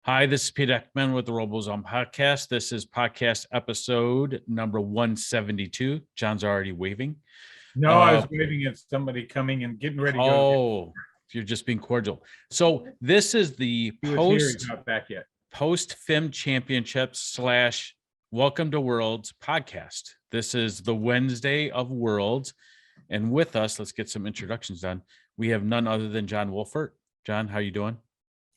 Hi, this is Pete Ekman with the RoboZone podcast. This is podcast episode number 172. John's already waving. No, I was waving at somebody coming and getting ready to go. Oh, you're just being cordial. So this is the He's not back yet. post FIM championships / Welcome to Worlds podcast. This is the Wednesday of Worlds. And with us, let's get some introductions done. We have none other than John Wolfert. John, how you doing?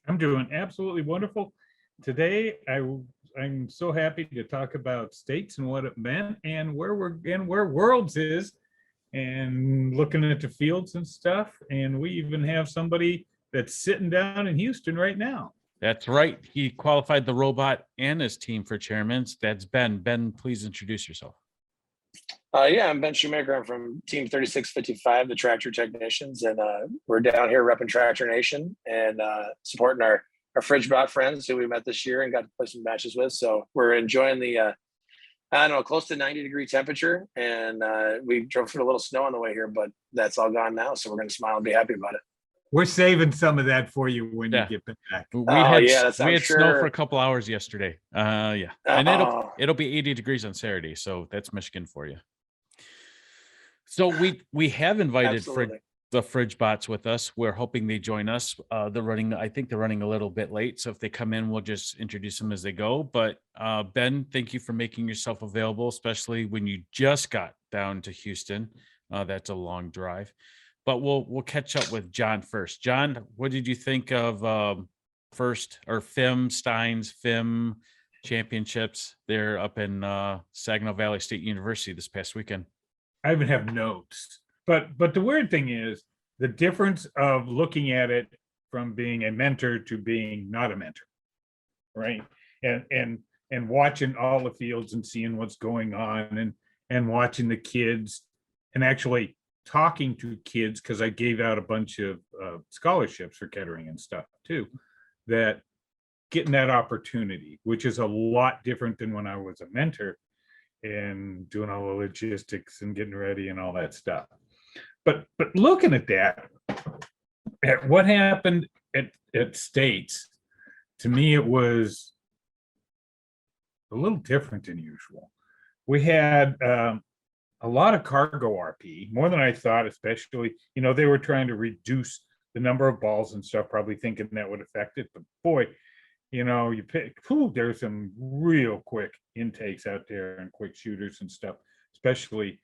I'm doing absolutely wonderful. Today, I'm so happy to talk about states and what it meant and where Worlds is and looking at the fields and stuff. And we even have somebody that's sitting down in Houston right now. That's right. He qualified the robot and his team for chairman's. That's Ben. Ben, please introduce yourself. Yeah, I'm Ben Shoemaker. I'm from Team 3655, the Tractor Technicians, and we're down here repping Tractor Nation and supporting our FridgeBot friends who we met this year and got to play some matches with. So we're enjoying the, close to 90-degree temperature, and we drove through a little snow on the way here, but that's all gone now. So we're going to smile and be happy about it. We're saving some of that for you when you get back. We had snow for a couple hours yesterday. And it'll be 80 degrees on Saturday. So that's Michigan for you. So we have invited the FridgeBots with us. We're hoping they join us. I think they're running a little bit late. So if they come in, we'll just introduce them as they go. But Ben, thank you for making yourself available, especially when you just got down to Houston. That's a long drive. But we'll catch up with John first. John, what did you think of FIM championships there up in Saginaw Valley State University this past weekend? I even have notes. But the weird thing is the difference of looking at it from being a mentor to being not a mentor, right? And watching all the fields and seeing what's going on and watching the kids and actually talking to kids, because I gave out a bunch of scholarships for Kettering and stuff too, that getting that opportunity, which is a lot different than when I was a mentor and doing all the logistics and getting ready and all that stuff. But looking at that, at what happened at States, to me, it was a little different than usual. We had a lot of cargo RP, more than I thought, especially, they were trying to reduce the number of balls and stuff, probably thinking that would affect it. But boy, there's some real quick intakes out there and quick shooters and stuff, especially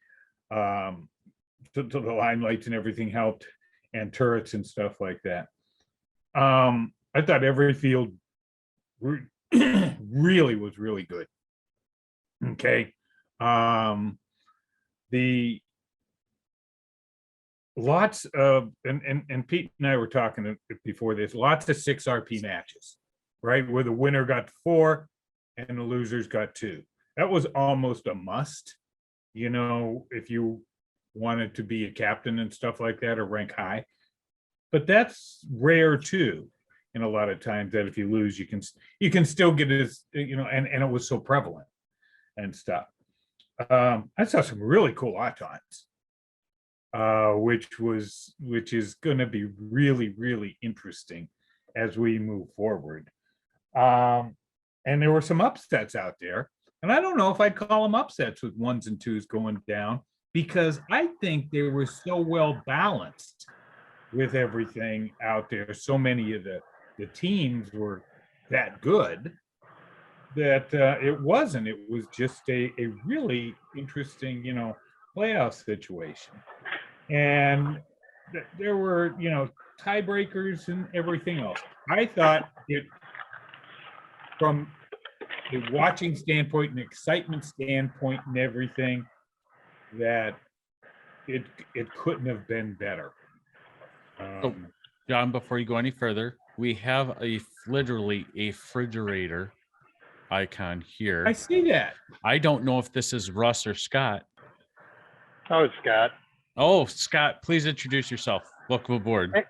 the limelights and everything helped, and turrets and stuff like that. I thought every field really was really good. Okay. The lots of and Pete and I were talking before this, lots of 6 RP matches, right, where the winner got 4 and the losers got 2. That was almost a must, if you wanted to be a captain and stuff like that or rank high. But that's rare too. And a lot of times that if you lose, you can still get this, and it was so prevalent and stuff. I saw some really cool autons, which is going to be really, really interesting as we move forward. And there were some upsets out there, and I don't know if I'd call them upsets with 1s and 2s going down, because I think they were so well balanced with everything out there. So many of the teams were that good that it was just a really interesting, playoff situation. And there were, tiebreakers and everything else. I thought it, from a watching standpoint and excitement standpoint and everything, that it couldn't have been better. John, before you go any further, we have literally a refrigerator icon here. I see that. I don't know if this is Russ or Scott. Oh, it's Scott. Oh, Scott, please introduce yourself. Welcome aboard.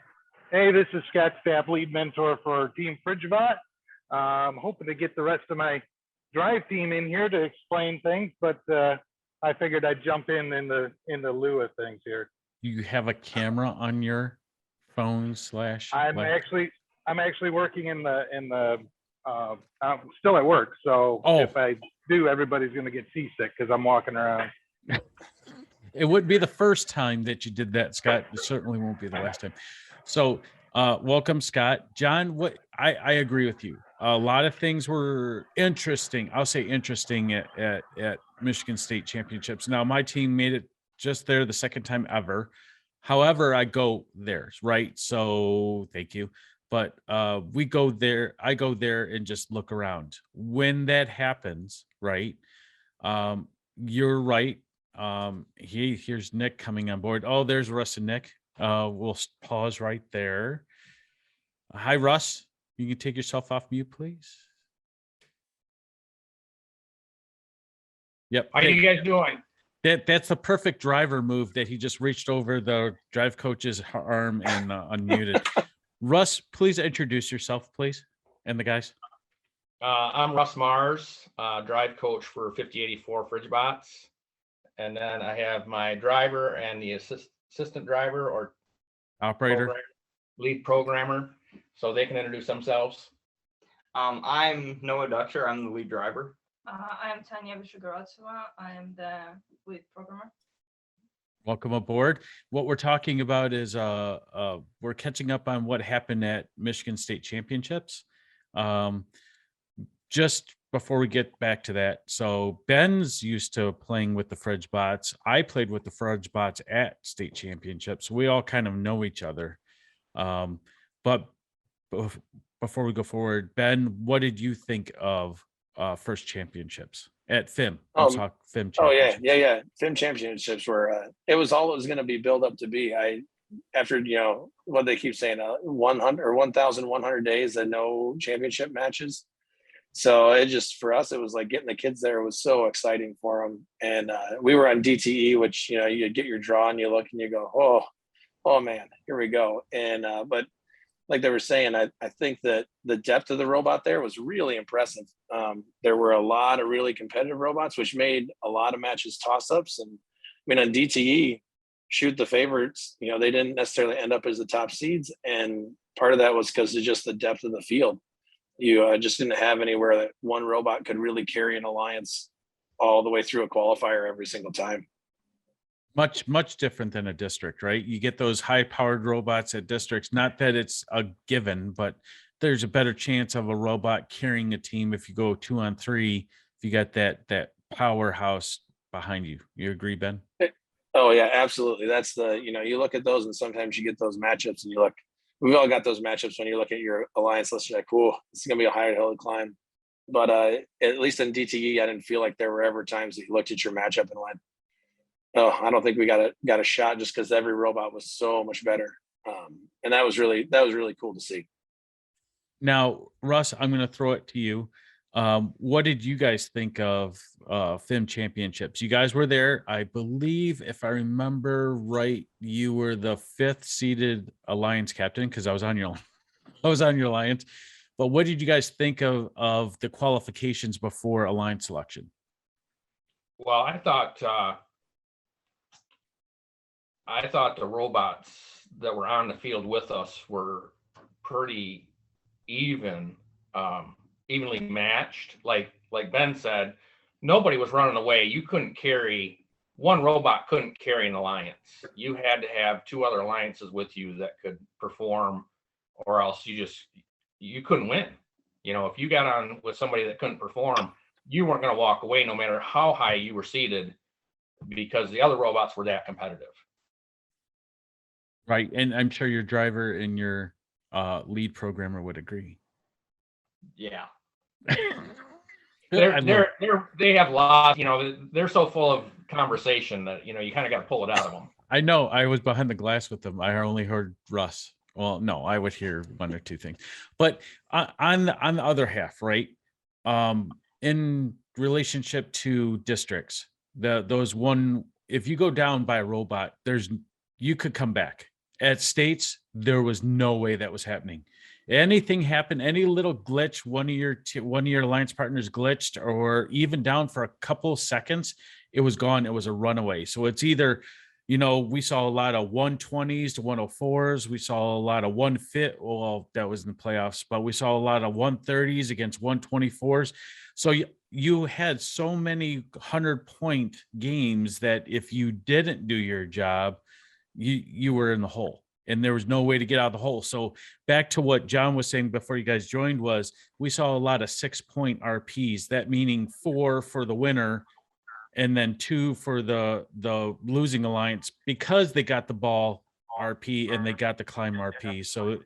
Hey, this is Scott Stapp, lead mentor for Team FridgeBot. I'm hoping to get the rest of my drive team in here to explain things, but I figured I'd jump in the lieu of things here. You have a camera on your phone / I'm actually working in the I'm still at work, so Oh. if I do, everybody's going to get seasick because I'm walking around. It wouldn't be the first time that you did that, Scott. It certainly won't be the last time. So, welcome, Scott. John, what I agree with you. A lot of things were interesting. I'll say interesting at Michigan State Championships. Now, my team made it just there the second time ever. However, I go there, right? So, thank you. But we go there. I go there and just look around. When that happens, right? You're right. Here's Nick coming on board. Oh, there's Russ and Nick. We'll pause right there. Hi, Russ. You can take yourself off mute, please. Yep. How you guys doing? That's the perfect driver move that he just reached over the drive coach's arm and unmuted. Russ, please introduce yourself, please, and the guys. I'm Russ Mars, drive coach for 5084 FridgeBots. And then I have my driver and the assistant driver or Operator. Lead programmer, so they can introduce themselves. I'm Noah Dutcher. I'm the lead driver. I'm Tanya Vishagoratsova. I am the lead programmer. Welcome aboard. What we're talking about is we're catching up on what happened at Michigan State Championships. Just before we get back to that, so Ben's used to playing with the FridgeBots. I played with the FridgeBots at state championships. We all kind of know each other. But before we go forward, Ben, what did you think of first championships at FIM? FIM yeah. FIM championships were it was all it was going to be built up to be. After what they keep saying, 100 or 1,100 days and no championship matches. So it just, for us, it was like getting the kids there. It was so exciting for them. And we were on DTE, which, you get your draw and you look and you go, oh man, here we go. And, but like they were saying, I think that the depth of the robot there was really impressive. There were a lot of really competitive robots, which made a lot of matches toss-ups. And I mean, on DTE, shoot the favorites, they didn't necessarily end up as the top seeds. And part of that was because of just the depth of the field. You just didn't have anywhere that one robot could really carry an alliance all the way through a qualifier every single time. Much different than a district, right? You get those high-powered robots at districts. Not that it's a given, but there's a better chance of a robot carrying a team if you go 2-on-3. If you got that powerhouse behind you. You agree, Ben? Oh yeah, absolutely. That's you look at those and sometimes you get those matchups and you look. We've all got those matchups when you look at your alliance list. You're like, cool, this is going to be a higher hill to climb. But at least in DTE, I didn't feel like there were ever times that you looked at your matchup and went, oh, I don't think we got a shot, just because every robot was so much better. And that was really cool to see. Now, Russ, I'm going to throw it to you. What did you guys think of FIM championships? You guys were there. I believe, if I remember right, you were the 5th seeded alliance captain, because I was on your alliance. But what did you guys think of the qualifications before alliance selection? Well, I thought the robots that were on the field with us were pretty evenly matched. Like Ben said, nobody was running away. You couldn't carry one robot, couldn't carry an alliance. You had to have 2 other alliances with you that could perform, or else you couldn't win. If you got on with somebody that couldn't perform, you weren't going to walk away no matter how high you were seated, because the other robots were that competitive. Right. And I'm sure your driver and your lead programmer would agree. Yeah. They have lots, they're so full of conversation that, you kind of got to pull it out of them. I know. I was behind the glass with them. I only heard Russ. Well, no, I would hear 1 or 2 things. But on the other half, right? In relationship to districts, if you go down by a robot, you could come back. At states, there was no way that was happening. Anything happened, any little glitch, one of your alliance partners glitched, or even down for a couple seconds, it was gone. It was a runaway. So it's either we saw a lot of 120s to 104s. We saw a lot of 150. Well, that was in the playoffs, but we saw a lot of 130s against 124s. So you had so many 100-point games that if you didn't do your job, you were in the hole and there was no way to get out of the hole. So back to what John was saying before you guys joined was we saw a lot of 6-point RPs, that meaning 4 for the winner and then 2 for the losing alliance because they got the ball RP and they got the climb RP. So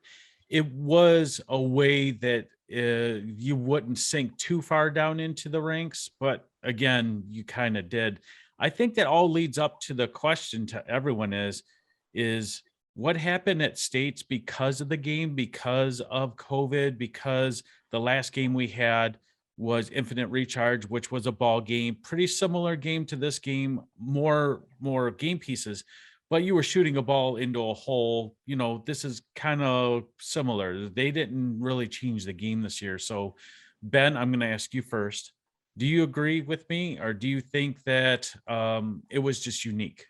it was a way that you wouldn't sink too far down into the ranks, but again, you kind of did. I think that all leads up to the question to everyone is what happened at States because of the game, because of COVID, because the last game we had was Infinite Recharge, which was a ball game, pretty similar game to this game, more game pieces, but you were shooting a ball into a hole. This is kind of similar. They didn't really change the game this year. So Ben, I'm going to ask you first. Do you agree with me, or do you think that it was just unique?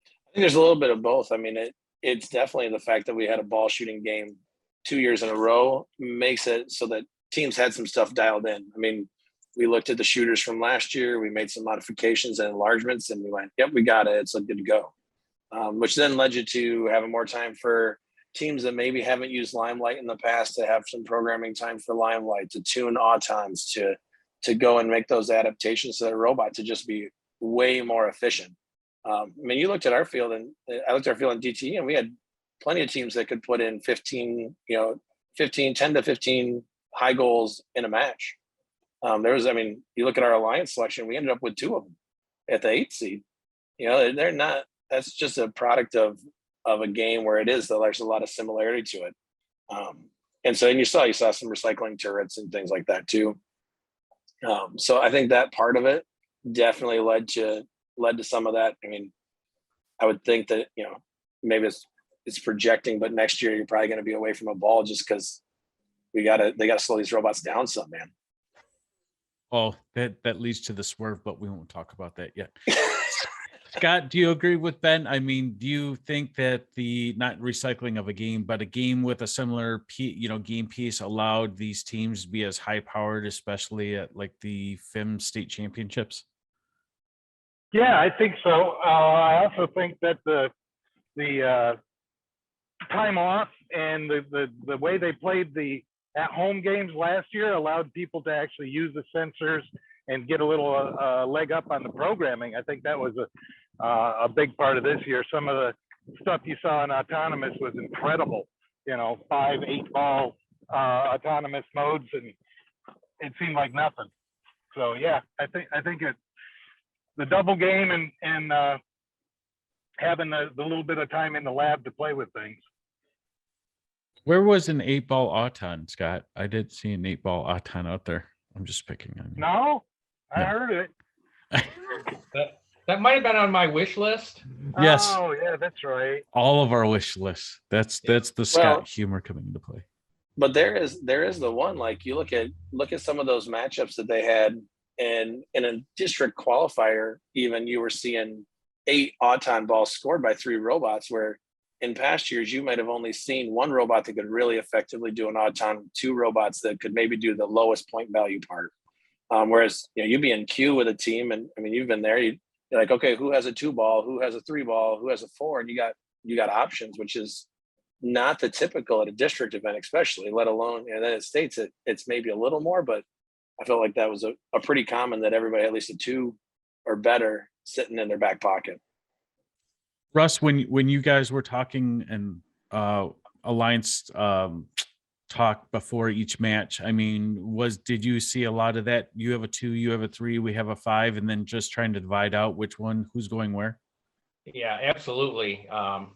I think there's a little bit of both. I mean, it's definitely the fact that we had a ball shooting game 2 years in a row makes it so that teams had some stuff dialed in. I mean, we looked at the shooters from last year, we made some modifications and enlargements, and we went, yep, we got it. It's good to go. Which then led you to having more time for teams that maybe haven't used Limelight in the past to have some programming time for Limelight, to tune autons, to go and make those adaptations to the robot to just be way more efficient. I mean, you looked at our field, and I looked at our field in DT, and we had plenty of teams that could put in 10 to 15 high goals in a match. You look at our alliance selection, we ended up with 2 of them at the 8th seed. They're not, that's just a product of a game where there's a lot of similarity to it. And you saw some recycling turrets and things like that too. So I think that part of it definitely led to some of that. I mean, I would think that, maybe it's projecting, but next year you're probably going to be away from a ball just because they got to slow these robots down some, man. Oh, that leads to the swerve, but we won't talk about that yet. Scott, do you agree with Ben? I mean, do you think that the not recycling of a game, but a game with a similar game piece allowed these teams to be as high powered, especially at like the FIM state championships? Yeah, I think so. I also think that the time off and the way they played the at-home games last year allowed people to actually use the sensors and get a little leg up on the programming. I think that was a big part of this year. Some of the stuff you saw in autonomous was incredible. 5, 8 ball autonomous modes, and it seemed like nothing. So yeah, I think the double game and having the little bit of time in the lab to play with things. Where was an 8-ball auton, Scott? I did see an 8-ball auton out there. I'm just picking on you. No, I heard it. That might have been on my wish list. Yes. Oh yeah, that's right. All of our wish lists. That's the Scott humor coming into play. But there is the one, like you look at some of those matchups that they had, and in a district qualifier, even you were seeing 8 auton balls scored by 3 robots, where in past years you might have only seen 1 robot that could really effectively do an auton, 2 robots that could maybe do the lowest point value part. Whereas you'd be in queue with a team, and I mean you've been there. You're like, okay, who has a 2 ball, who has a 3 ball, who has a 4, and you got options, which is not the typical at a district event, especially, let alone, and then it states it's maybe a little more, but I felt like that was a pretty common that everybody had at least a 2 or better sitting in their back pocket. Russ, when you guys were talking and Alliance talk before each match, I mean, did you see a lot of that? You have a 2, you have a 3, we have a 5, and then just trying to divide out who's going where? Yeah, absolutely. I'm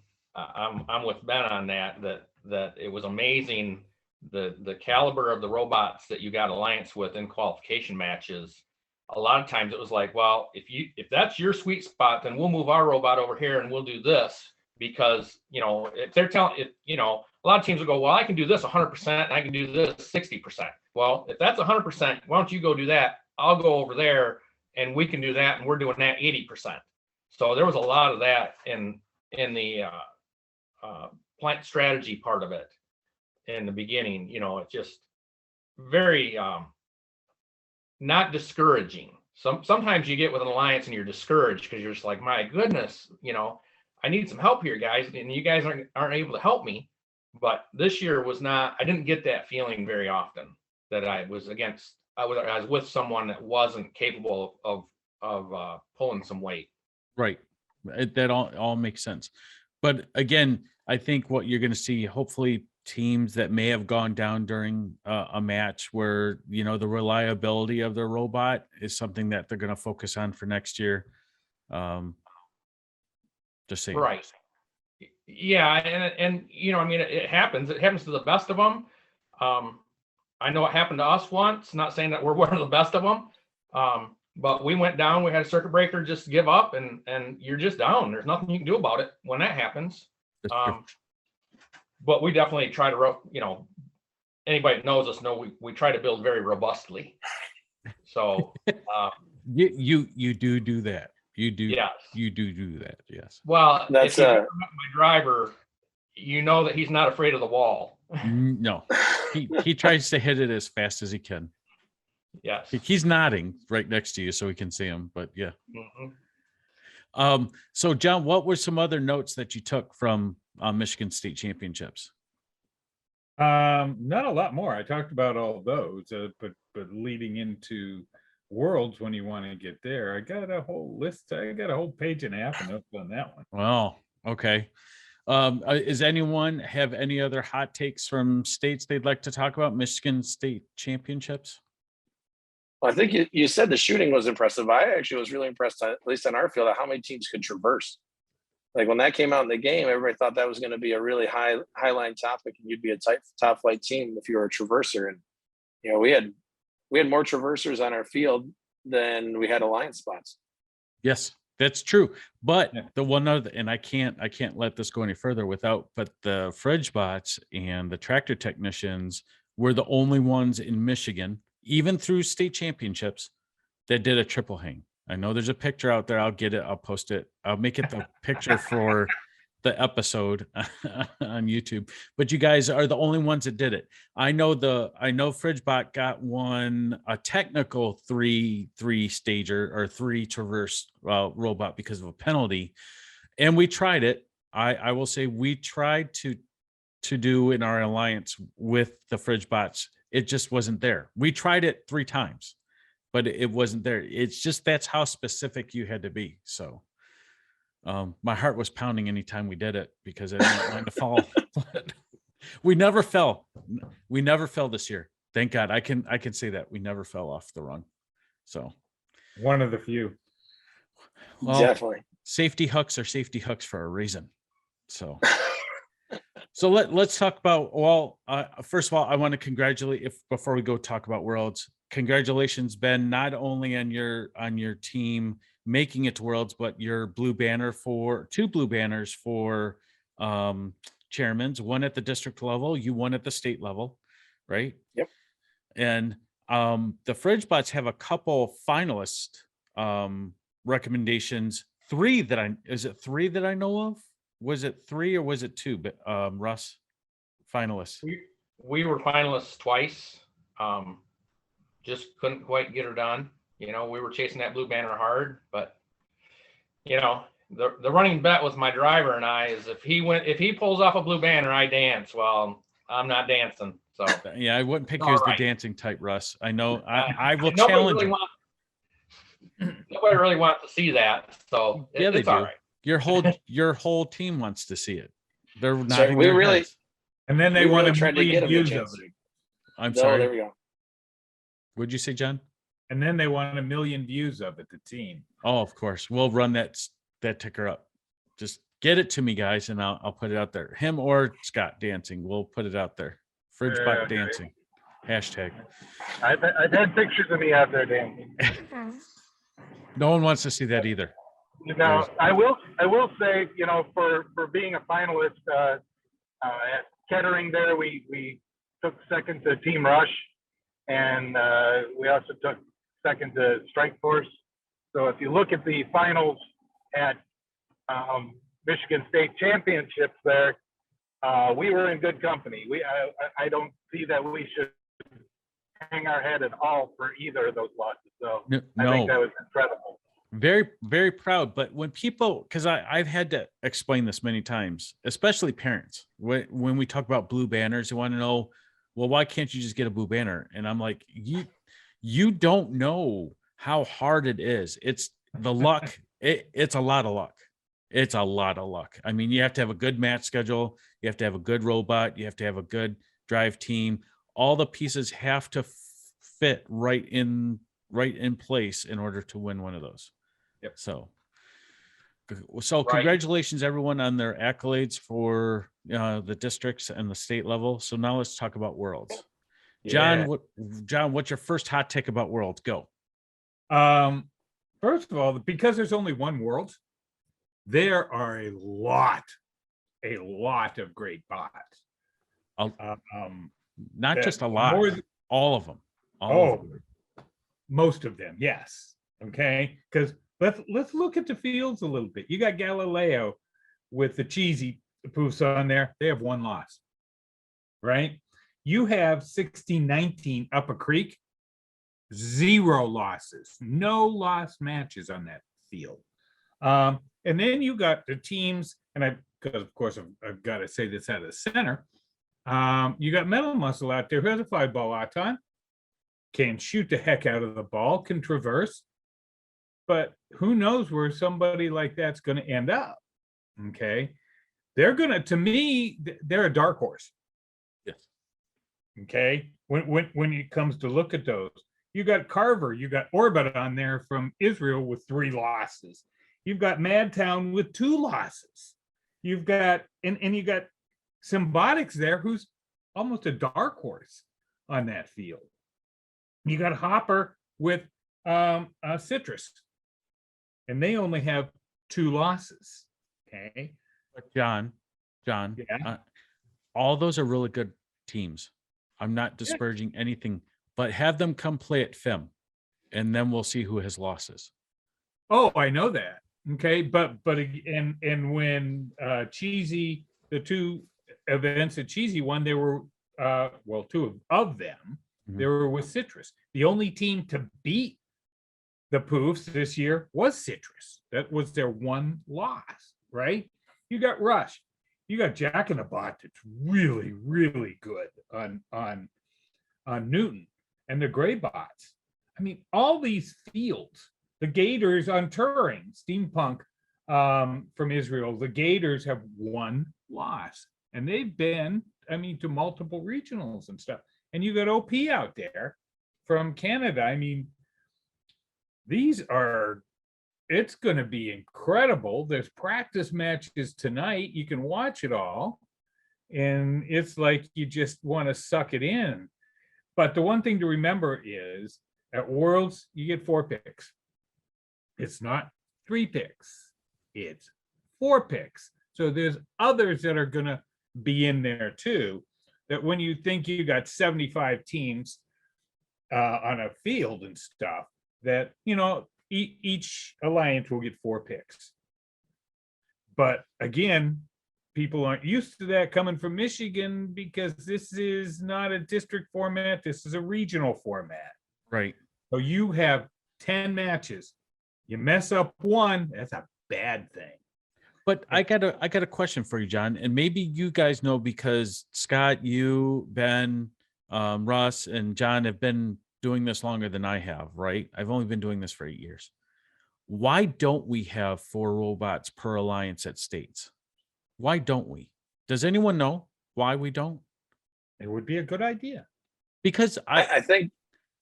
with Ben on that it was amazing the caliber of the robots that you got Alliance with in qualification matches. A lot of times it was like, well, if that's your sweet spot, then we'll move our robot over here and we'll do this, because if they're telling it, a lot of teams will go, well, I can do this 100% and I can do this 60%. Well, if that's 100%, why don't you go do that? I'll go over there and we can do that, and we're doing that 80%. So there was a lot of that in the plant strategy part of it in the beginning. You know, it's just very not discouraging. Sometimes you get with an alliance and you're discouraged because you're just like, my goodness, you know, I need some help here, guys, and you guys aren't able to help me. But this year was not. I didn't get that feeling very often that I was against. I was with someone that wasn't capable of pulling some weight. Right. That all makes sense. But again, I think what you're going to see, hopefully, teams that may have gone down during a match where, you know, the reliability of their robot is something that they're going to focus on for next year. Just saying. Right. Yeah, and you know, I mean, it happens. It happens to the best of them. I know it happened to us once. Not saying that we're one of the best of them, but we went down. We had a circuit breaker just give up, and you're just down. There's nothing you can do about it when that happens. But we definitely try to, you know, anybody that knows us know we try to build very robustly. So you do that. You do. Yes. You do that. Yes. Well, That's if you met my driver, you know that he's not afraid of the wall. No, he tries to hit it as fast as he can. Yes. He's nodding right next to you so we can see him, but yeah. Mm-hmm. So John, what were some other notes that you took from Michigan State Championships? Not a lot more. I talked about all those, but leading into Worlds, when you want to get there, I got a whole list. I got a whole page and a half of notes on that one. Well, okay. Is anyone have any other hot takes from states they'd like to talk about? Michigan State Championships? Well, I think you said the shooting was impressive. I actually was really impressed, at least on our field, at how many teams could traverse. Like when that came out in the game, everybody thought that was going to be a really high line topic, and you'd be a top flight team if you were a traverser. And you know, we had more traversers on our field than we had alliance spots. Yes, that's true. But the one other, and I can't let this go any further but the fridge bots and the tractor technicians were the only ones in Michigan, even through state championships, that did a triple hang. I know there's a picture out there. I'll get it. I'll post it. I'll make it the picture for the episode on YouTube. But you guys are the only ones that did it. I know FridgeBot got a technical three stager or three traverse robot because of a penalty, and we tried it. I will say we tried to do in our alliance with the FridgeBots. It just wasn't there. We tried it 3 times, but it wasn't there. It's just that's how specific you had to be. So my heart was pounding anytime we did it because I didn't want to fall. We never fell. We never fell this year. Thank God. I can say that we never fell off the run. So one of the few. Well, definitely. Safety hooks are safety hooks for a reason. So let's talk about, first of all, I want to congratulate, before we go talk about Worlds, congratulations, Ben, not only on your team making it to Worlds, but your two blue banners for chairmans, one at the district level, you one at the state level, right? Yep. And the FridgeBots have a couple finalist recommendations. Is it three that I know of? Was it 3 or was it 2? But Russ, finalists. We were finalists twice. Just couldn't quite get her done. You know, we were chasing that blue banner hard, but you know, the running bet with my driver and I is if he pulls off a blue banner, I dance. Well, I'm not dancing. So yeah, I wouldn't pick you as the dancing type, Russ. I know. I will nobody challenge really you. Nobody really wants to see that. So yeah, they it's do. all right. Your whole team wants to see it. They're not. So we really, and then they we want really a tried to million get them views a of chance. it. I'm No, sorry. there we go. What'd you say, John? And then they want a million views of it, the team. Oh, of course. We'll run that ticker up. Just get it to me, guys, and I'll put it out there. Him or Scott dancing. We'll put it out there. FridgeBot dancing. Hashtag. I've had pictures of me out there dancing. No one wants to see that either. Now, I will say, you know, for being a finalist at Kettering there, we took second to Team Rush, and we also took second to Strike Force. So if you look at the finals at Michigan State championships there, we were in good company. I don't see that we should hang our head at all for either of those losses. So I think that was incredible. Very, very proud. But when people, because I've had to explain this many times, especially parents, when we talk about blue banners, they want to know, well, why can't you just get a blue banner? And I'm like, you don't know how hard it is. It's the luck. It's a lot of luck. It's a lot of luck. I mean, you have to have a good match schedule. You have to have a good robot. You have to have a good drive team. All the pieces have to fit right in place in order to win one of those. Yep. So congratulations everyone on their accolades for the districts and the state level. So now let's talk about Worlds. Yeah. John, what's your first hot take about Worlds? Go. First of all, because there's only one World, there are a lot of great bots. Not just a lot, all of them. Most of them, yes. Okay, because let's look at the fields a little bit. You got Galileo with the cheesy poofs on there. They have one loss, right? You have 1619 Upper Creek, 0 losses, no lost matches on that field. And then you got the teams, and because of course I've got to say this out of the center. You got Metal Muscle out there who has a 5-ball Auton, can shoot the heck out of the ball, can traverse, but who knows where somebody like that's going to end up. Okay, to me, they're a dark horse. Yes. Okay, when it comes to look at those, you got Carver, you got Orbit on there from Israel with 3 losses. You've got Madtown with 2 losses. You've got and you got Symbotics there, who's almost a dark horse on that field. You got Hopper with Citrus, and they only have 2 losses. Okay, but John, yeah. All those are really good teams. I'm not disparaging anything, but have them come play at FIM, and then we'll see who has losses. Oh, I know that. Okay, but and when Cheesy, the 2 events that Cheesy won, they were 2 of them. They were with Citrus. The only team to beat the Poofs this year was Citrus. That was their 1 loss, right? You got Rush. You got Jack in the Bot that's really, really good on Newton and the Gray Bots. I mean, all these fields, the Gators on Turing, Steampunk from Israel, the Gators have 1 loss. And they've been, to multiple regionals and stuff. And you got OP out there from Canada. I mean, it's going to be incredible. There's practice matches tonight. You can watch it all. And it's like you just want to suck it in. But the one thing to remember is at Worlds, you get 4 picks. It's not 3 picks. It's 4 picks. So there's others that are going to be in there too, that when you think you got 75 teams on a field and stuff, that each alliance will get 4 picks. But again, people aren't used to that coming from Michigan, because this is not a district format, this is a regional format, right? So you have 10 matches, you mess up 1, that's a bad thing. But I got a question for you, John, and maybe you guys know, because Scott, you, Ben, Russ, and John have been doing this longer than I have, right? I've only been doing this for 8 years. Why don't we have 4 robots per alliance at states? Why don't we? Does anyone know why we don't? It would be a good idea. Because I think,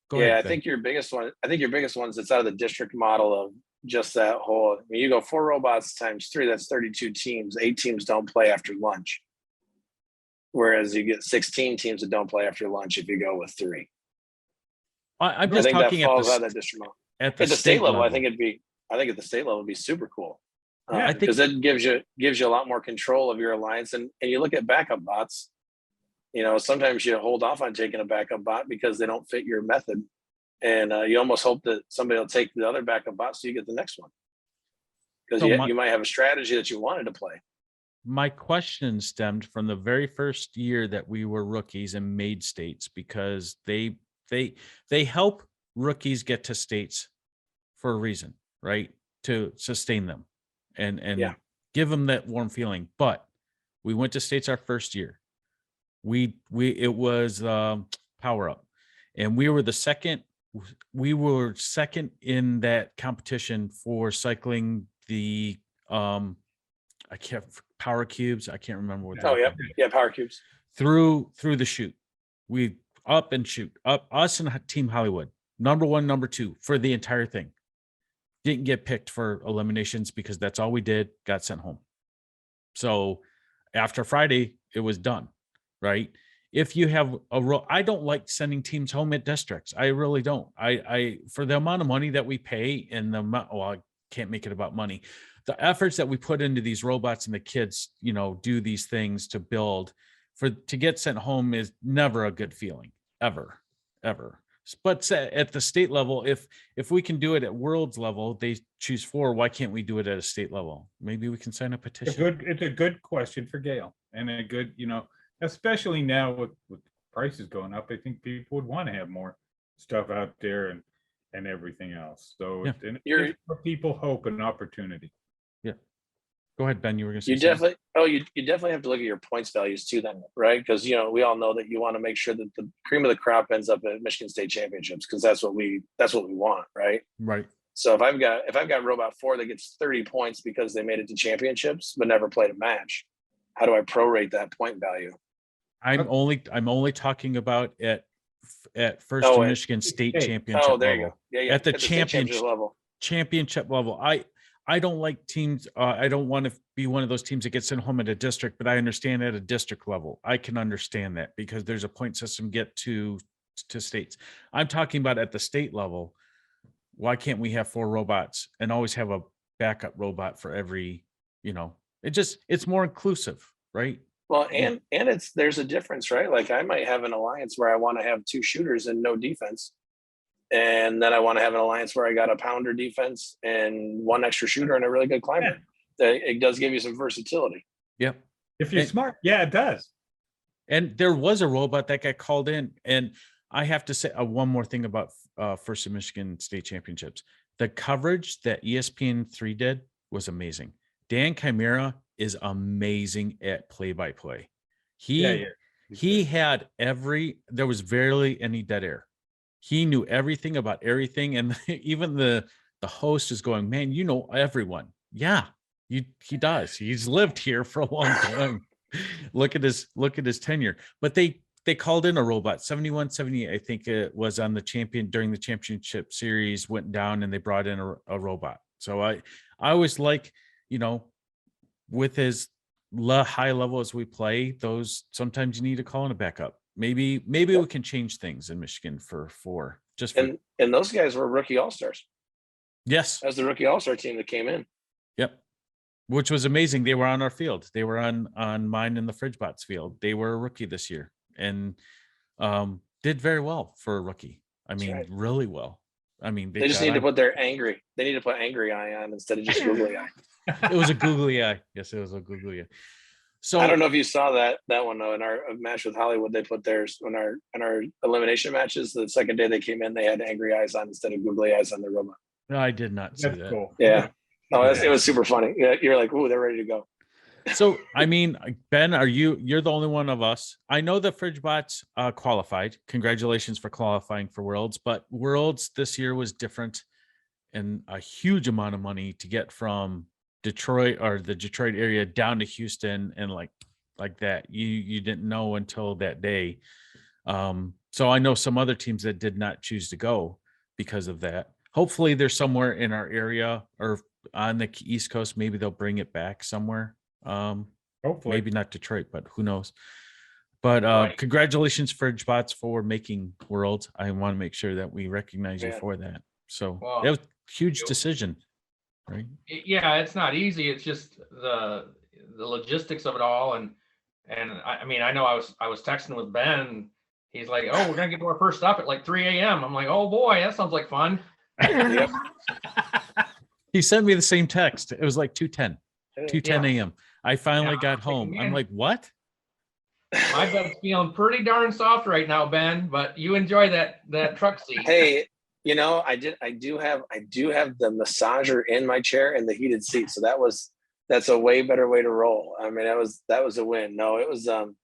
go ahead, I think your biggest one is it's out of the district model of just that whole, you go 4 robots times 3, that's 32 teams. 8 teams don't play after lunch. Whereas you get 16 teams that don't play after lunch if you go with 3. I'm just talking at the district model. At the state level, I think at the state level it'd be super cool. Yeah, because it gives you a lot more control of your alliance, and you look at backup bots. Sometimes you hold off on taking a backup bot because they don't fit your method, and you almost hope that somebody will take the other backup bot so you get the next one. because you might have a strategy that you wanted to play. My question stemmed from the very first year that we were rookies and made states, because they help rookies get to states for a reason, right? To sustain them and give them that warm feeling. But we went to states our first year. It was Power Up, and we were second in that competition for cycling the power cubes. I can't remember what. Oh yeah, power cubes through the chute. We up and shoot up, us and Team Hollywood, number 1, number 2 for the entire thing. Didn't get picked for eliminations because that's all we did. Got sent home. So after Friday, it was done, right? If you have I don't like sending teams home at districts. I really don't. I for the amount of money that we pay and I can't make it about money. The efforts that we put into these robots and the kids, do these things to build to get sent home is never a good feeling, ever. But at the state level, if we can do it at worlds level, they choose 4. Why can't we do it at a state level? Maybe we can sign a petition. It's a good question for Gail, and a good, especially now with prices going up. I think people would want to have more stuff out there and everything else. So it's for people hope and opportunity. Yeah. Go ahead, Ben. You were going to say you definitely have to look at your points values too, then, right? Because we all know that you want to make sure that the cream of the crop ends up at Michigan State Championships, because that's what we want, right? Right. So if I've got Robot 4 that gets 30 points because they made it to championships but never played a match, how do I prorate that point value? I'm only talking about at first Michigan State Championship level. You go. Yeah. At the championship level. I don't like teams. I don't want to be one of those teams that gets sent home at a district, but I understand at a district level. I can understand that because there's a point system get to states. I'm talking about at the state level. Why can't we have 4 robots and always have a backup robot for every, it's more inclusive, right? Well, and there's a difference, right? Like I might have an alliance where I want to have 2 shooters and no defense. And then I want to have an alliance where I got a pounder defense and 1 extra shooter and a really good climber. Yeah. It does give you some versatility. Yep. If you're smart, it does. And there was a robot that got called in. And I have to say one more thing about First Michigan State Championships. The coverage that ESPN3 did was amazing. Dan Chimera is amazing at play-by-play. He had there was barely any dead air. He knew everything about everything. And even the host is going, man, you know everyone. Yeah, he does. He's lived here for a long time. Look at his tenure. But they called in a robot, 71, 78, I think it was on during the championship series, went down and they brought in a robot. So I always like, with as high level as we play, those sometimes you need to call in a backup. Maybe we can change things in Michigan for 4. And those guys were rookie all-stars. Yes. As the rookie all-star team that came in. Yep. Which was amazing. They were on our field. They were on mine and the FridgeBots field. They were a rookie this year and did very well for a rookie. I mean, really well. I mean, they just need to put their angry. They need to put angry eye on instead of just googly eye. It was a googly eye. Yes, it was a googly eye. So I don't know if you saw that one though. In our match with Hollywood, they put theirs in our elimination matches. The second day they came in, they had angry eyes on instead of googly eyes on their robot. No, I did not see that. Cool. Yeah. It was super funny. Yeah, you're like, ooh, they're ready to go. So, I mean, Ben, you're the only one of us. I know the FridgeBots qualified. Congratulations for qualifying for Worlds, but Worlds this year was different and a huge amount of money to get from Detroit or the Detroit area down to Houston and like that. You didn't know until that day. So I know some other teams that did not choose to go because of that. Hopefully there's somewhere in our area or on the East Coast, maybe they'll bring it back somewhere. Hopefully maybe not Detroit, but who knows. But right. Congratulations FridgeBots for making Worlds. I want to make sure that we recognize you for that. So it was a huge decision, right? Yeah, it's not easy. It's just the logistics of it all. And I mean, I know I was texting with Ben and he's like, oh, we're gonna get to our first stop at like 3 a.m. I'm like, oh boy, that sounds like fun. He sent me the same text. It was like 2:10 a.m. I finally got home. I'm like, what? My bed's feeling pretty darn soft right now, Ben, but you enjoy that truck seat. Hey, I do have the massager in my chair and the heated seat. So that's a way better way to roll. I mean, that was a win. No, it was, and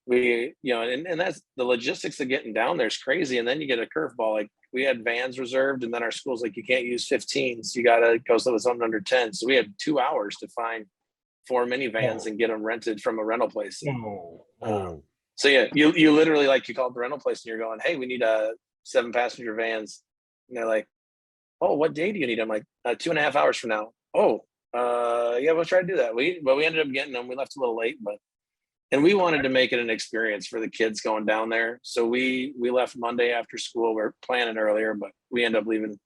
that's the logistics of getting down there is crazy. And then you get a curveball. Like we had vans reserved, and then our school's like, you can't use 15. So you got to go with something under 10. So we had 2 hours to find 4 minivans and get them rented from a rental place. So yeah, you literally, like, you called the rental place and you're going, hey, we need 7 passenger vans. And they're like, oh, what day do you need? I'm like, 2.5 hours from now. Oh, yeah, we'll try to do that. We ended up getting them. We left a little late, and we wanted to make it an experience for the kids going down there. So we left Monday after school. We're planning earlier, but we ended up leaving,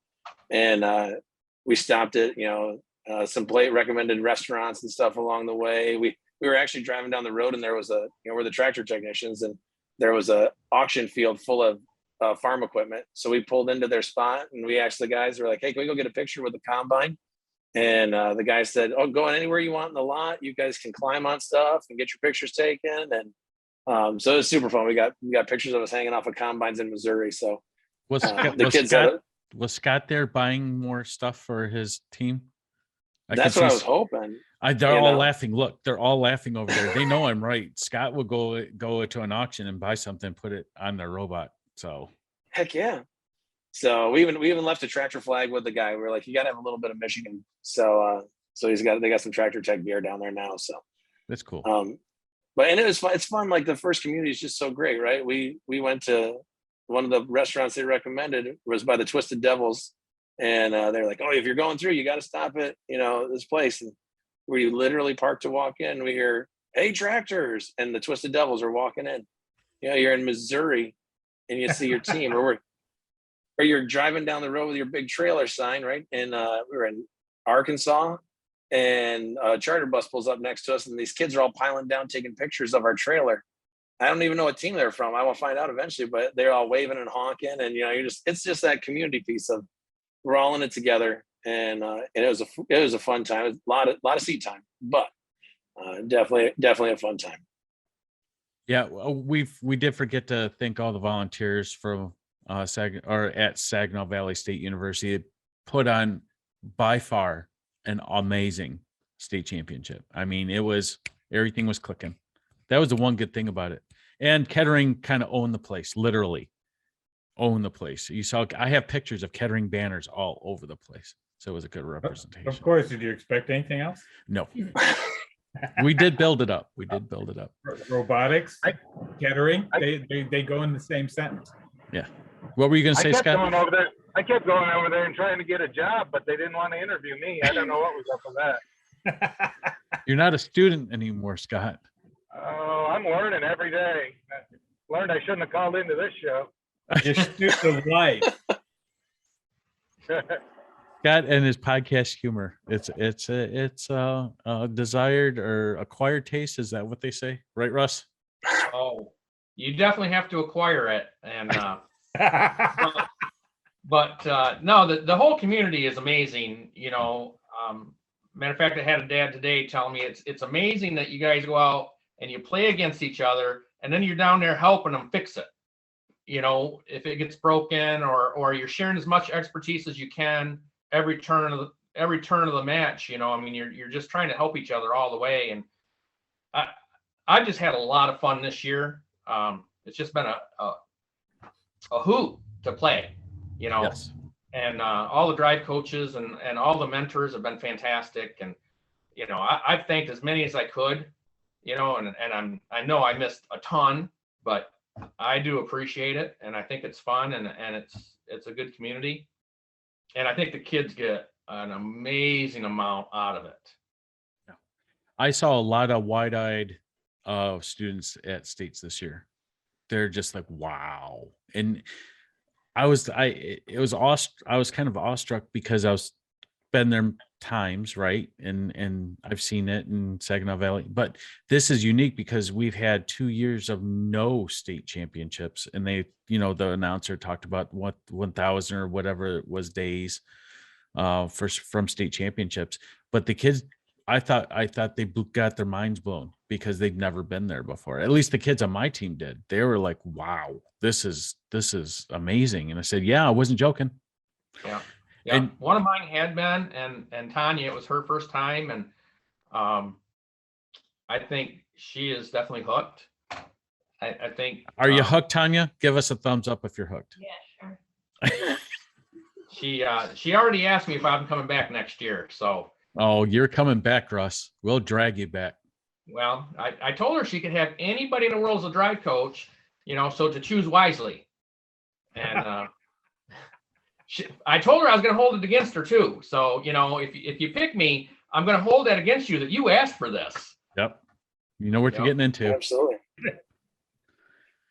and we stopped at some recommended restaurants and stuff along the way. We were actually driving down the road, and there was we're the tractor technicians, and there was a auction field full of farm equipment. So we pulled into their spot, and we asked the guys, we're like, hey, can we go get a picture with the combine? And the guy said, oh, go on anywhere you want in the lot. You guys can climb on stuff and get your pictures taken. And so it was super fun. We got pictures of us hanging off of combines in Missouri. So was Scott there buying more stuff for his team? That's what I was hoping. They're all laughing. Look, they're all laughing over there. They know I'm right. Scott will go to an auction and buy something, put it on their robot. So heck yeah. So we even left a tractor flag with the guy. We were like, you got to have a little bit of Michigan. So they got some tractor tech gear down there now. So that's cool. But it was fun. It's fun. Like the first community is just so great, right? We went to one of the restaurants they recommended. It was by the Twisted Devils, and they're like, oh, if you're going through, you got to stop at this place. And we literally parked to walk in. We hear, hey, tractors, and the Twisted Devils are walking in. You're in Missouri, and you see your team, or you're driving down the road with your big trailer sign, right? And we were in Arkansas, and a charter bus pulls up next to us, and these kids are all piling down, taking pictures of our trailer. I don't even know what team they're from. I will find out eventually, but they're all waving and honking, and it's just that community piece of we're all in it together, and it was a fun time. It was a lot of seat time, but definitely a fun time. Yeah, we did forget to thank all the volunteers from at Saginaw Valley State University. It put on by far an amazing state championship. I mean, everything was clicking. That was the one good thing about it. And Kettering kind of owned the place, literally owned the place. I have pictures of Kettering banners all over the place. So it was a good representation. Of course. Did you expect anything else? No. We did build it up. Robotics, Kettering, they go in the same sentence. Yeah. What were you going to say, Scott? I kept going over there and trying to get a job, but they didn't want to interview me. I don't know what was up with that. You're not a student anymore, Scott. Oh, I'm learning every day. Learned I shouldn't have called into this show. Your student life. Scott and his podcast humor. It's a desired or acquired taste. Is that what they say? Right, Russ? Oh, you definitely have to acquire it. And but no, the whole community is amazing. Matter of fact, I had a dad today tell me it's amazing that you guys go out and you play against each other, and then you're down there helping them fix it. If it gets broken, or you're sharing as much expertise as you can every turn of the match. You're just trying to help each other all the way. And I just had a lot of fun this year. It's just been a hoot to play, Yes. And all the drive coaches and all the mentors have been fantastic. And, I've thanked as many as I could, and I know I missed a ton, but I do appreciate it. And I think it's fun, and it's a good community. And I think the kids get an amazing amount out of it. Yeah. I saw a lot of wide-eyed students at States this year. They're just like, wow. And I was kind of awestruck because I was been there times, right? And I've seen it in Saginaw Valley, but this is unique because we've had 2 years of no state championships, and they, the announcer talked about 1,000 or whatever it was days. from state championships. But the kids, I thought they got their minds blown because they'd never been there before. At least the kids on my team did. They were like, "Wow, this is amazing." And I said, "Yeah, I wasn't joking." Yeah. And one of mine had been, and Tanya, it was her first time, and I think she is definitely hooked. I think. Are you hooked, Tanya? Give us a thumbs up if you're hooked. Yeah, sure. She already asked me if I'm coming back next year. So. Oh, you're coming back, Russ. We'll drag you back. Well, I told her she could have anybody in the world as a drive coach, so to choose wisely. And I told her I was going to hold it against her too. So, if you pick me, I'm going to hold that against you that you asked for this. Yep. You know what you're getting into. Absolutely.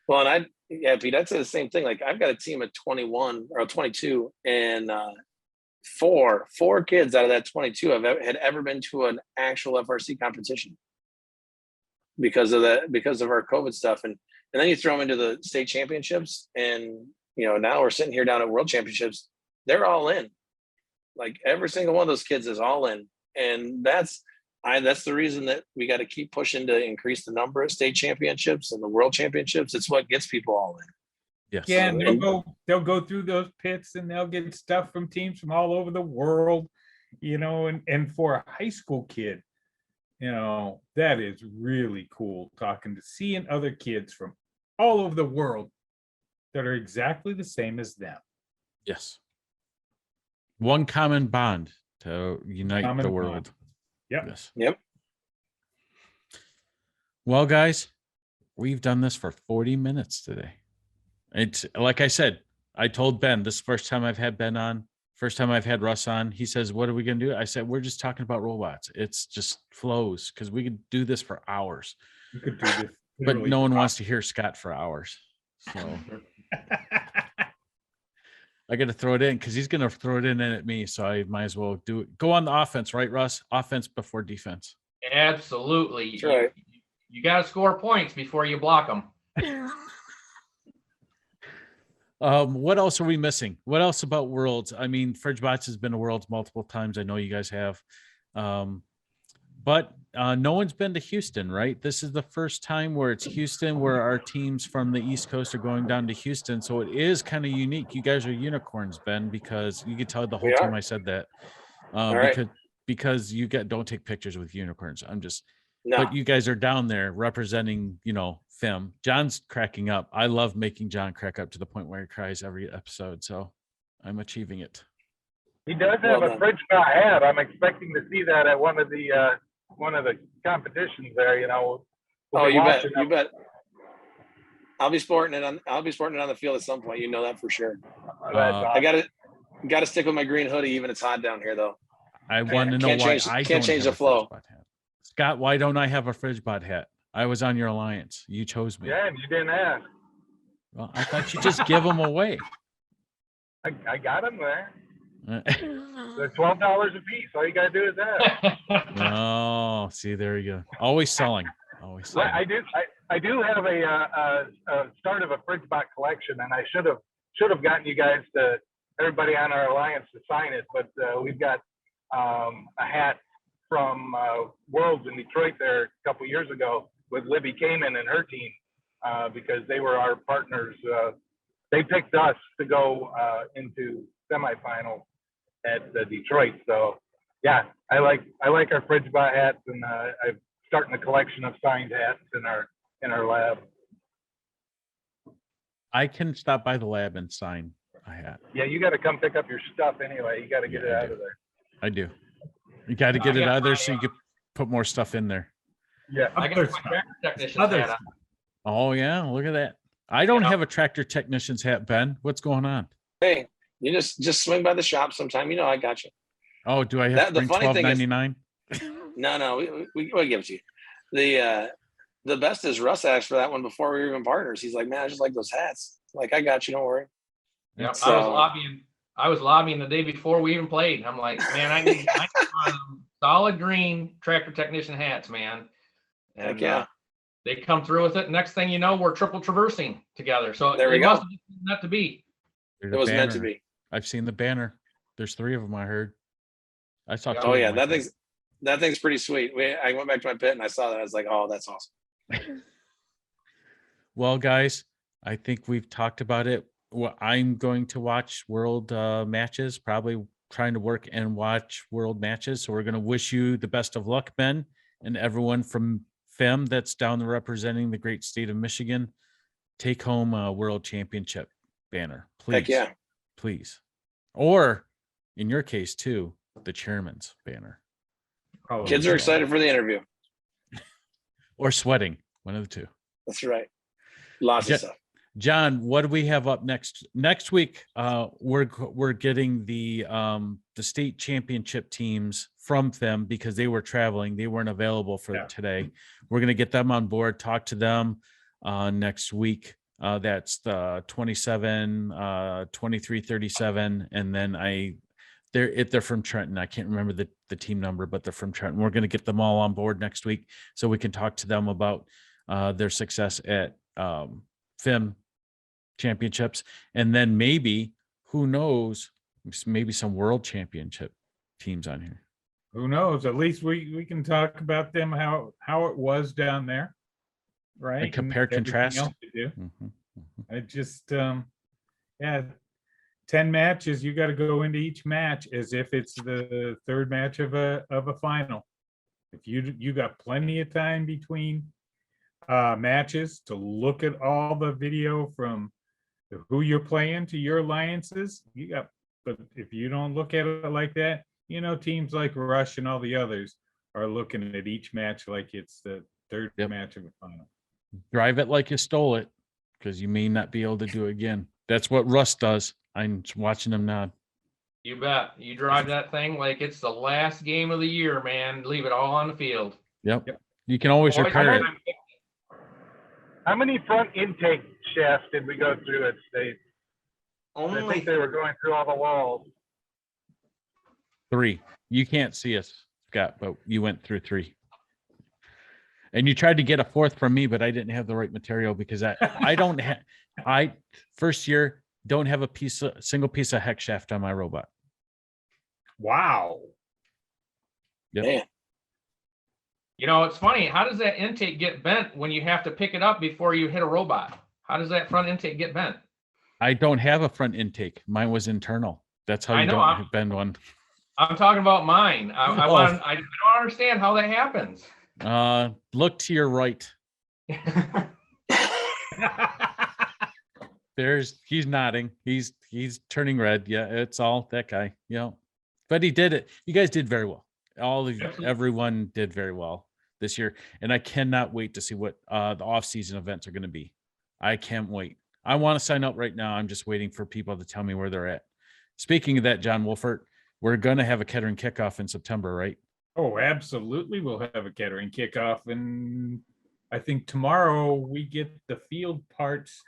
Well, and Pete, I'd say the same thing. Like I've got a team of 21 or 22, and four kids out of that 22 had ever been to an actual FRC competition because of our COVID stuff. And then you throw them into the state championships, and now we're sitting here down at world championships. They're all in. Like every single one of those kids is all in. And that's the reason that we got to keep pushing to increase the number of state championships and the world championships. It's what gets people all in. Yes. Yeah, and they'll go through those pits and they'll get stuff from teams from all over the world, and for a high school kid, that is really cool seeing other kids from all over the world that are exactly the same as them. Yes. One common bond to unite the world. Bond. Yep. Yes. Yep. Well, guys, we've done this for 40 minutes today. It's like I said, I told Ben, this is the first time I've had Ben on, first time I've had Russ on. He says, "What are we going to do?" I said, "We're just talking about robots." It's just flows because we could do this for hours. You could do this. But no one wants to hear Scott for hours. So I got to throw it in because he's going to throw it in at me. So I might as well do it. Go on the offense, right, Russ? Offense before defense. Absolutely. That's right. You got to score points before you block them. What else are we missing? What else about Worlds? I mean, FridgeBots has been to Worlds multiple times. I know you guys have. But no one's been to Houston, right? This is the first time where it's Houston, where our teams from the East Coast are going down to Houston. So it is kind of unique. You guys are unicorns, Ben, because you could tell the whole time I said that. Because you don't take pictures with unicorns. But you guys are down there representing, FIM. John's cracking up. I love making John crack up to the point where he cries every episode. So I'm achieving it. He does have a FridgeBot hat. I'm expecting to see that at one of the competitions there. We'll you bet. I'll be sporting it on the field at some point. You know that for sure. I got to stick with my green hoodie, even it's hot down here though. I want to know why I can't change the flow. Scott, why don't I have a FridgeBot hat? I was on your alliance. You chose me. Yeah, and you didn't ask. Well, I thought you just give them away. I got them there. They're $12 a piece. All you gotta do is ask. Oh, see, there you go. Always selling. I do have a start of a FridgeBot collection, and I should have gotten you guys everybody on our alliance to sign it. But we've got a hat from Worlds in Detroit there a couple years ago with Libby Kamen and her team because they were our partners. They picked us to go into semifinals at Detroit. So yeah, I like our FridgeBot hats, and I'm starting a collection of signed hats in our lab. I can stop by the lab and sign a hat. Yeah, you got to come pick up your stuff anyway. You got to get it out of there. I do. You got to get it out of there so you can put more stuff in there. Yeah, I got my tractor technician's hat on. Oh yeah, look at that. I don't have a tractor technician's hat, Ben. What's going on? Hey, you just swing by the shop sometime. I got you. Oh, do I have to bring $12.99? No, we'll give it to you. The best is Russ asked for that one before we were even partners. He's like, "Man, I just like those hats." Like, I got you. Don't worry. Yeah, I was lobbying the day before we even played. I'm like, man, I need solid green tractor technician hats, man. And they come through with it. Next thing you know, we're triple traversing together. So there we go. Meant to be. It was meant to be. I've seen the banner. There's 3 of them. I heard. I saw 2. Oh of yeah, them, I that thing's pretty sweet. I went back to my pit and I saw that. I was like, oh, that's awesome. Well, guys, I think we've talked about it. Well, I'm going to watch world matches, probably trying to work and watch world matches. So we're going to wish you the best of luck, Ben, and everyone from FIM that's down there representing the great state of Michigan. Take home a world championship banner, please. Heck yeah. Please. Or in your case, too, the chairman's banner. Kids are excited for the interview. Or sweating, one of the 2. That's right. Lots of stuff. John, what do we have up next? Next week, we're getting the state championship teams from them because they were traveling. They weren't available for today. We're going to get them on board, talk to them next week. That's the 27, 23, 37. And then they're from Trenton. I can't remember the team number, but they're from Trenton. We're going to get them all on board next week so we can talk to them about their success at FIM championships, and then maybe, who knows, maybe some world championship teams on here. Who knows? At least we can talk about them, how it was down there, right? And compare, contrast. I just 10 matches. You got to go into each match as if it's the third match of a final. If you got plenty of time between matches to look at all the video from who you're playing to your alliances, but if you don't look at it like that, teams like Rush and all the others are looking at each match like it's the third match of a final. Drive it like you stole it, because you may not be able to do it again. That's what Russ does. I'm watching him now. You bet. You drive that thing like it's the last game of the year, man. Leave it all on the field. Yep. You can always repair it. How many front intake shafts did we go through at state? Only I think they were going through all the walls. 3. You can't see us, Scott, but you went through 3. And you tried to get a 4th from me, but I didn't have the right material because I don't have. First year don't have single piece of hex shaft on my robot. Wow. Yep. Man. It's funny. How does that intake get bent when you have to pick it up before you hit a robot? How does that front intake get bent? I don't have a front intake. Mine was internal. That's how you don't bend one. I'm talking about mine. I don't understand how that happens. Look to your right. He's nodding. He's turning red. Yeah, it's all that guy. Yeah. But he did it. You guys did very well. Everyone did very well this year. And I cannot wait to see what the off-season events are going to be. I can't wait. I want to sign up right now. I'm just waiting for people to tell me where they're at. Speaking of that, John Wolfert, we're going to have a Kettering kickoff in September, right? Oh, absolutely. We'll have a Kettering kickoff. And I think tomorrow we get the field parts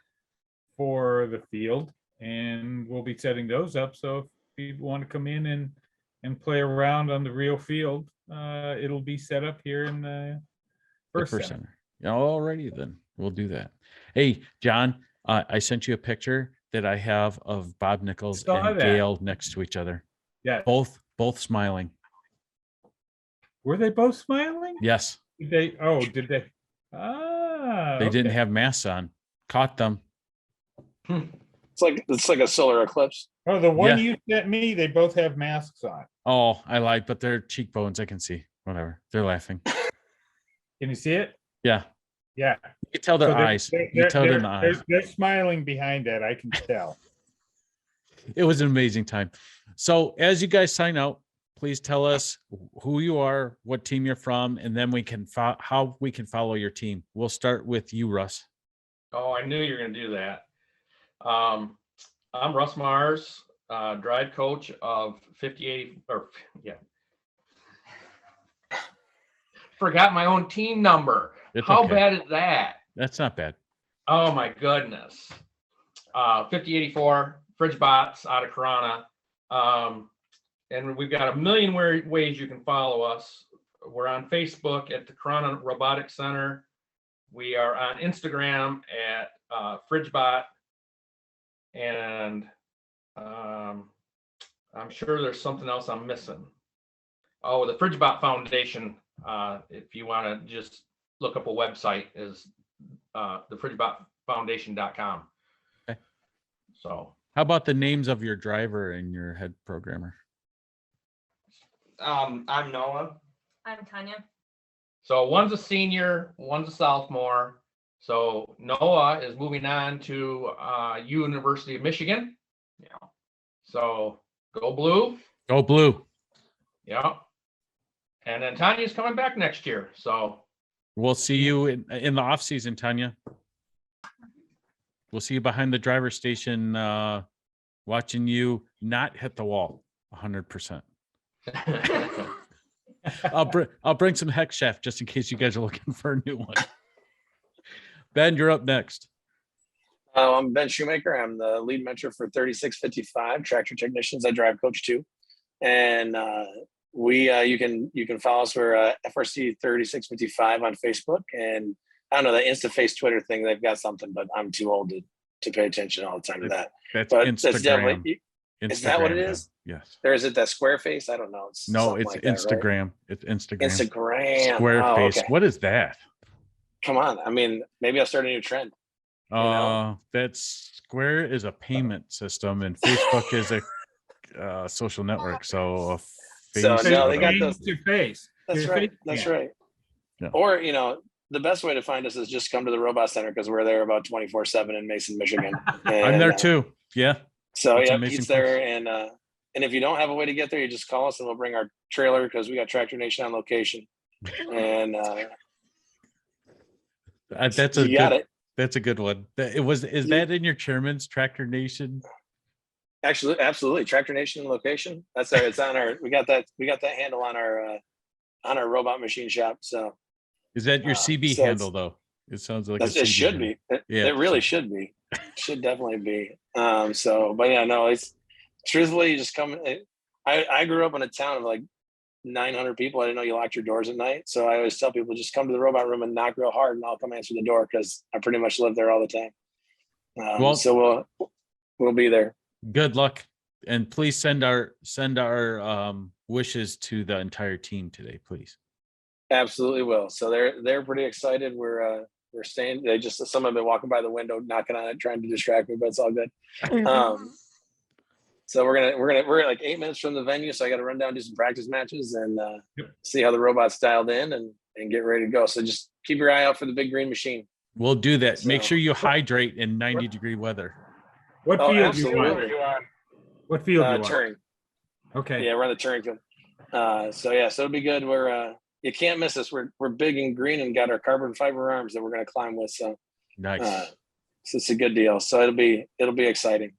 for the field, and we'll be setting those up. So if people want to come in and play around on the real field, it'll be set up here in the first center. Alrighty, then we'll do that. Hey, John, I sent you a picture that I have of Bob Nichols and Gail next to each other. Yeah, both smiling. Were they both smiling? Yes. Did they? They didn't have masks on. Caught them. It's like a solar eclipse. Oh, the one you sent me, they both have masks on. Oh, I lied, but their cheekbones I can see. Whatever. They're laughing. Can you see it? Yeah. Yeah. You can tell their eyes. You tell them the eyes. They're smiling behind that. I can tell. It was an amazing time. So as you guys sign out, please tell us who you are, what team you're from, and then how we can follow your team. We'll start with you, Russ. Oh, I knew you were going to do that. I'm Russ Mars, drive coach of 5080, Forgot my own team number. How bad is that? That's not bad. Oh my goodness. 5084 Fridge Bots out of Corona. And we've got a million ways you can follow us. We're on Facebook at the Corona Robotics Center. We are on Instagram at FridgeBot. And I'm sure there's something else I'm missing. Oh, the FridgeBot Foundation. If you want to just look up a website, is the FridgeBotFoundation.com. Okay. So How about the names of your driver and your head programmer? I'm Noah. I'm Tanya. So one's a senior, one's a sophomore. So Noah is moving on to University of Michigan. Yeah. So go blue. Go blue. Yeah. And then Tanya's coming back next year. So We'll see you in the off season, Tanya. We'll see you behind the driver's station, watching you not hit the wall 100%. I'll bring some hex shaft just in case you guys are looking for a new one. Ben, you're up next. I'm Ben Shoemaker. I'm the lead mentor for 3655 Tractor Technicians. I drive coach 2. And you can follow us for FRC 3655 on Facebook. And I don't know, that InstaFace Twitter thing, they've got something, but I'm too old to pay attention all the time to that. That's But Instagram. that's definitely, is that what it is? Yes. Or is it that square face? I don't know. It's No, it's like that, Instagram. right? It's Instagram. Instagram. Square Oh, face. okay. What is that? Come on. I mean, maybe I'll start a new trend. That's Square is a payment system and Facebook is a social network. So So no, they got Face those. to face. That's Your right. face That's cam. right. Yeah. Or, the best way to find us is just come to the Robot Center because we're there about 24/7 in Mason, Michigan. I'm there And, too. Yeah. So It's yeah, amazing Pete's there, and if you don't have a way to get there, you just call us and we'll bring our trailer because we got Tractor Nation on location. And That's you got it. That's a good one. Is that in your chairman's Tractor Nation? Actually, absolutely, Tractor Nation location. That's our. It's on our. We got that handle on our robot machine shop. So Is that your CB so handle though? It sounds like it should handle. be. It really should be. Should definitely be. But yeah, no, it's truthfully, you just come. I grew up in a town of like 900 people. I didn't know you locked your doors at night. So I always tell people, just come to the robot room and knock real hard and I'll come answer the door because I pretty much live there all the time. So we'll be there. Good luck. And please send our wishes to the entire team today, please. Absolutely will. So they're pretty excited. We're staying. Some have been walking by the window, knocking on it, trying to distract me, but it's all good. So we're like 8 minutes from the venue. So I got to run down, do some practice matches and see how the robot's dialed in and get ready to go. So just keep your eye out for the big green machine. We'll do that. So, make sure you hydrate in 90-degree weather. What field absolutely. you on? What field you on? Turing. Okay. Yeah, we're on the Turing field. So it'll be good. You can't miss us. We're big and green and got our carbon fiber arms that we're going to climb with. So Nice. So it's a good deal. So it'll be exciting.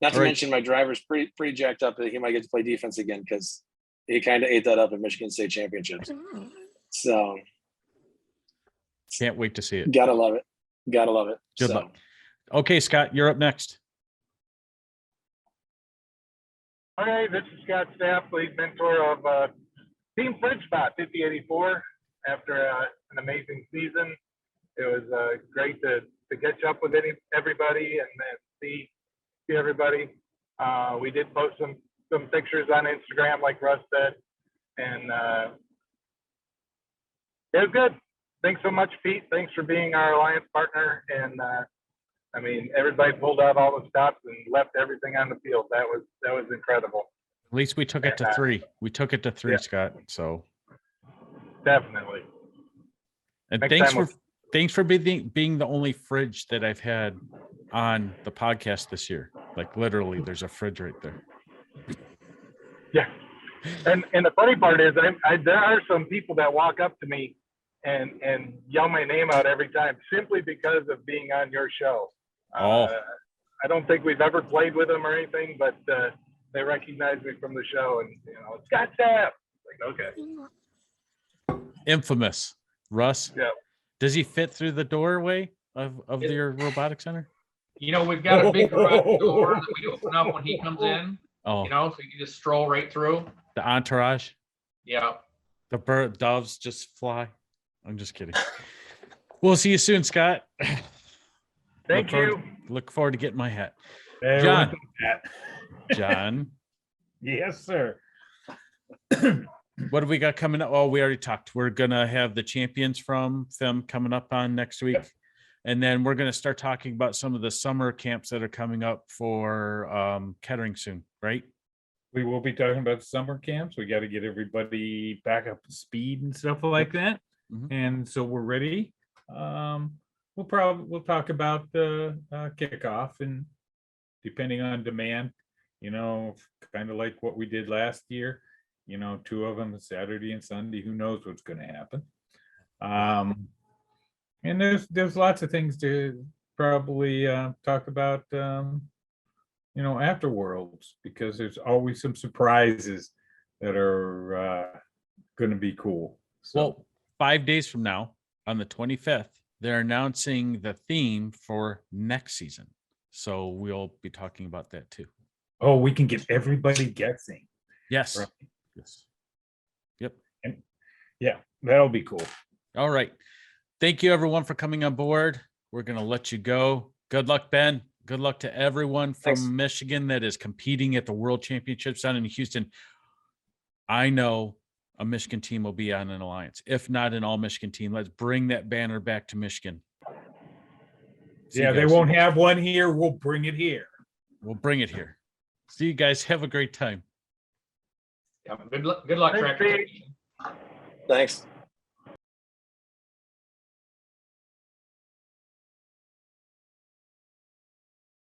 Not to All right. mention my driver's pretty jacked up that he might get to play defense again because he kind of ate that up at Michigan State Championships. So Can't wait to see it. gotta love it. Good luck. Okay, Scott, you're up next. Okay, this is Scott Staff, lead mentor of Team FridgeBot 5084. After an amazing season, it was great to catch up with everybody and see everybody. We did post some pictures on Instagram, like Russ said, and it was good. Thanks so much, Pete. Thanks for being our alliance partner. And everybody pulled out all the stops and left everything on the field. That was incredible. At least we took it to 3. We took it to 3, Yeah. Scott. So Definitely. and Next thanks for being the only fridge that I've had on the podcast this year. Like literally, there's a fridge right there. Yeah. And the funny part is there are some people that walk up to me and yell my name out every time simply because of being on your show. I don't think we've ever played with them or anything, but they recognize me from the show and Scott Staff. Like, okay. Infamous. Russ. Yeah. Does he fit through the doorway of your robotic center? we've got a big garage door that we open up when he comes in. Oh, So you can just stroll right through. the entourage. Yeah. The doves just fly. I'm just kidding. We'll see you soon, Scott. Thank you. Look forward to getting my hat. There John. went that. John, Yes, sir. What do we got coming up? Oh, we already talked. We're gonna have the champions from FIM coming up on next week. Yep. And then we're gonna start talking about some of the summer camps that are coming up for Kettering soon, right? We will be talking about summer camps. We got to get everybody back up to speed and stuff like that. Mhm. And so we're ready. We'll talk about the kickoff, and depending on demand, kind of like what we did last year, 2 of them, Saturday and Sunday, who knows what's going to happen. And there's lots of things to probably talk about, after Worlds, because there's always some surprises that are going to be cool. So, Well, 5 days from now, on the 25th, they're announcing the theme for next season. So we'll be talking about that too. oh, we can get everybody guessing. Yes. Right. Yes. Yep. And yeah, that'll be cool. All right. Thank you everyone for coming on board. We're going to let you go. Good luck, Ben. Good luck to everyone from Thanks. Michigan that is competing at the World Championships down in Houston. I know a Michigan team will be on an alliance, if not an all Michigan team. Let's bring that banner back to Michigan. See you Yeah, they guys. won't have one here. We'll bring it here. We'll bring it here. See you guys. Have a great time. Yeah, good luck. Thanks, Tractor Pete. Technician. Thanks.